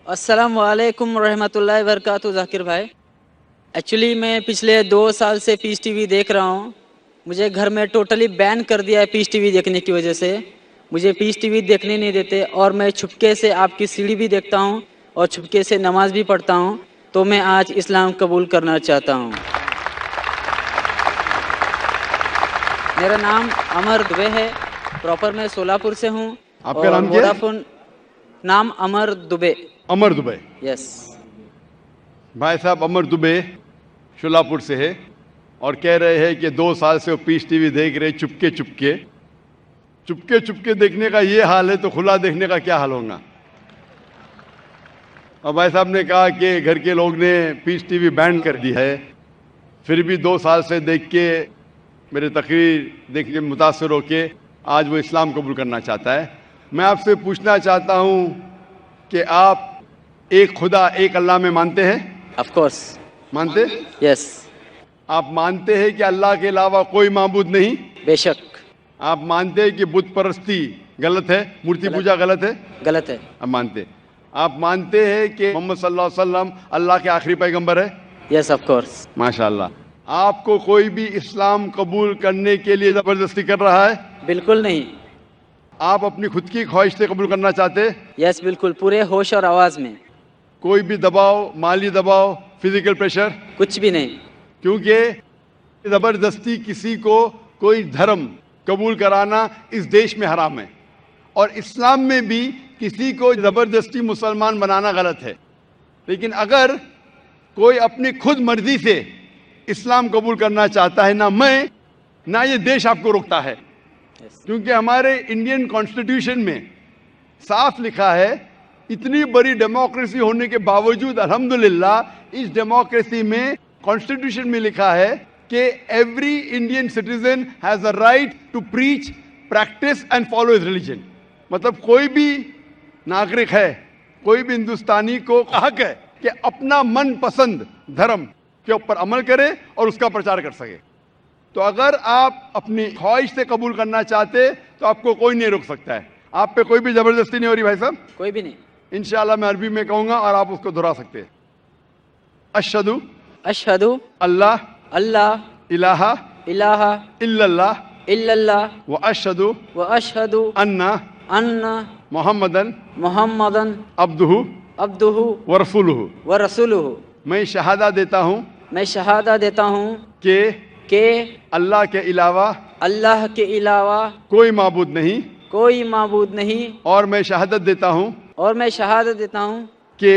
السلام علیکم ورحمۃ اللہ وبرکاتہ ذاکر بھائی. ایکچولی میں پچھلے 2 سال سے پیس ٹی وی دیکھ رہا ہوں. مجھے گھر میں ٹوٹلی بین کر دیا ہے پیس ٹی وی دیکھنے کی وجہ سے. مجھے پیس ٹی وی دیکھنے نہیں دیتے اور میں چھپکے سے آپ کی سیڑھی بھی دیکھتا ہوں اور چھپکے سے نماز بھی پڑھتا ہوں. تو میں آج اسلام قبول کرنا چاہتا ہوں. میرا نام امر دبے ہے. پراپر میں سولاپور سے ہوں. آپ کا اور نام کیا ہے؟ ووڈافون. نام امر دبے. امر دبے. یس. بھائی صاحب امر دبے شولاپور سے ہے اور کہہ رہے ہیں کہ 2 سال سے وہ پیس ٹی وی دیکھ رہے چپکے چپکے. چپکے چپکے دیکھنے کا یہ حال ہے تو کھلا دیکھنے کا کیا حال ہوگا. اور بھائی صاحب نے کہا کہ گھر کے لوگ نے پیس ٹی وی بین کر دی ہے، پھر بھی 2 سال سے دیکھ کے میرے تقریر دیکھ کے متاثر ہو کے آج وہ اسلام قبول کرنا چاہتا ہے. میں آپ سے پوچھنا چاہتا ہوں کہ آپ ایک خدا ایک اللہ میں مانتے ہیں؟ Of course. مانتے؟ یس. آپ مانتے ہیں کہ اللہ کے علاوہ کوئی معبود نہیں؟ بے شک. آپ مانتے ہیں کہ بت پرستی غلط ہے، مورتی پوجا غلط ہے؟ غلط ہے. آپ مانتے. آپ مانتے ہیں کہ محمد صلی اللہ علیہ وسلم اللہ کے آخری پیغمبر ہے؟ Yes of course. ماشاء اللہ. آپ کو کوئی بھی اسلام قبول کرنے کے لیے زبردستی کر رہا ہے؟ بالکل نہیں. آپ اپنی خود کی خواہش سے قبول کرنا چاہتے؟ یس بالکل پورے ہوش اور آواز میں. کوئی بھی دباؤ، مالی دباؤ، فزیکل پریشر؟ کچھ بھی نہیں. کیونکہ زبردستی کسی کو کوئی دھرم قبول کرانا اس دیش میں حرام ہے، اور اسلام میں بھی کسی کو زبردستی مسلمان بنانا غلط ہے. لیکن اگر کوئی اپنی خود مرضی سے اسلام قبول کرنا چاہتا ہے، نہ میں نہ یہ دیش آپ کو روکتا ہے. کیونکہ ہمارے انڈین کانسٹیٹیوشن میں صاف لکھا ہے، اتنی بڑی ڈیموکریسی ہونے کے باوجود الحمدللہ اس ڈیموکریسی میں کانسٹیٹیوشن میں لکھا ہے کہ every Indian citizen has a right to preach, practise and follow his religion. مطلب کوئی بھی ناگرک ہے، کوئی بھی ہندوستانی کو حق ہے کہ اپنا من پسند دھرم کے اوپر عمل کرے اور اس کا پرچار کر سکے. تو اگر آپ اپنی خواہش سے قبول کرنا چاہتے تو آپ کو کوئی نہیں روک سکتا ہے. آپ پہ کوئی بھی زبردستی نہیں ہو رہی بھائی صاحب. کوئی بھی نہیں. انشاءاللہ میں عربی میں کہوں گا اور آپ اس کو دہرا سکتے ہیں. اشہدو اشہد اللہ اللہ الہ الہ الا اللہ الا اللہ واشہد و اشہد ان ان محمدن محمدن عبدہ عبدہ ورسولہ. و رسولہ. میں شہادہ دیتا ہوں میں شہادہ دیتا ہوں کہ کہ اللہ کے علاوہ اللہ کے علاوہ کوئی معبود نہیں، کوئی معبود نہیں. اور میں شہادت دیتا ہوں اور میں شہادت دیتا ہوں کہ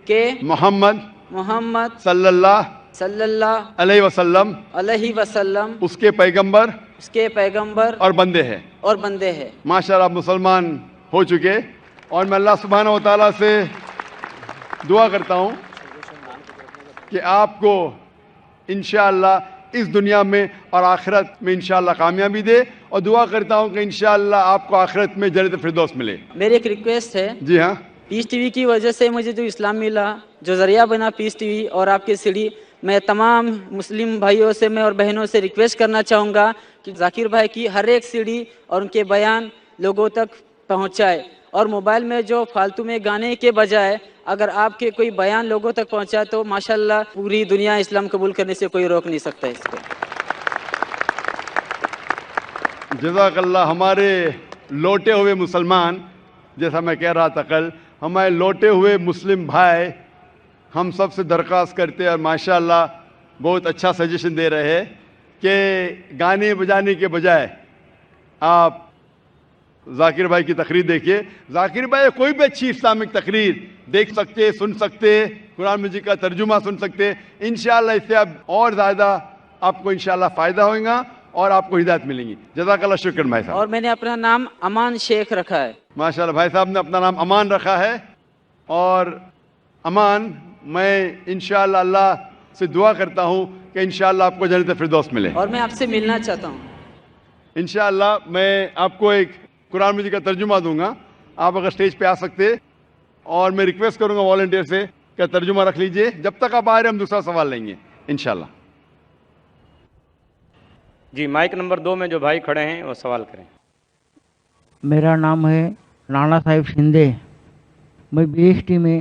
کہ محمد محمد صلی اللہ صلی اللہ علیہ وسلم علیہ وسلم اس کے پیغمبر اس کے پیغمبر اور بندے ہیں. اور بندے ہیں. ماشاءاللہ آپ مسلمان ہو چکے، اور میں اللہ سبحانہ و تعالیٰ سے دعا کرتا ہوں کہ آپ کو انشاءاللہ اس دنیا میں اور آخرت میں انشاءاللہ کامیابی دے، اور دعا کرتا ہوں کہ انشاءاللہ آپ کو آخرت میں جنت فردوس ملے. میری ایک ریکویسٹ ہے. جی ہاں. پیس ٹی وی کی وجہ سے مجھے جو اسلام ملا، جو ذریعہ بنا پیس ٹی وی اور آپ کی سیڑھی، میں تمام مسلم بھائیوں سے میں اور بہنوں سے ریکویسٹ کرنا چاہوں گا کہ ذاکر بھائی کی ہر ایک سیڑھی اور ان کے بیان لوگوں تک پہنچائے. اور موبائل میں جو فالتو میں گانے کے بجائے اگر آپ کے کوئی بیان لوگوں تک پہنچائے تو ماشاءاللہ پوری دنیا اسلام قبول کرنے سے کوئی روک نہیں سکتا اس کو. جزاک اللہ. ہمارے لوٹے ہوئے مسلمان، جیسا میں کہہ رہا تھا کل، ہمارے لوٹے ہوئے مسلم بھائی ہم سب سے درخواست کرتے ہیں، اور ماشاءاللہ بہت اچھا سجیشن دے رہے ہیں کہ گانے بجانے کے بجائے آپ ذاکر بھائی کی تقریر دیکھیے. ذاکر بھائی کوئی بھی اچھی اسلامک تقریر دیکھ سکتے، سن سکتے، قرآن مجید کا ترجمہ سن سکتے. انشاءاللہ اس سے اب اور زیادہ آپ کو انشاءاللہ فائدہ ہوگا اور آپ کو ہدایت ملیں گی. جزاک اللہ. شکر بھائی صاحب. اور میں نے اپنا نام امان شیخ رکھا ہے. ماشاءاللہ بھائی صاحب نے اپنا نام امان رکھا ہے. اور امان، میں انشاءاللہ اللہ سے دعا کرتا ہوں کہ انشاءاللہ آپ کو جنت فردوس ملے. اور میں آپ سے ملنا چاہتا ہوں. انشاءاللہ میں آپ کو ایک قرآن مجید کا ترجمہ دوں گا، آپ اگر اسٹیج پہ آ سکتے، اور میں ریکویسٹ کروں گا والنٹیئر سے کہ ترجمہ رکھ لیجئے. جب تک آپ آ رہے ہیں ہم دوسرا سوال لیں گے انشاءاللہ. جی مائک نمبر 2 میں جو بھائی کھڑے ہیں وہ سوال کریں. میرا نام ہے نانا صاحب شندے. میں بی ایس ٹی میں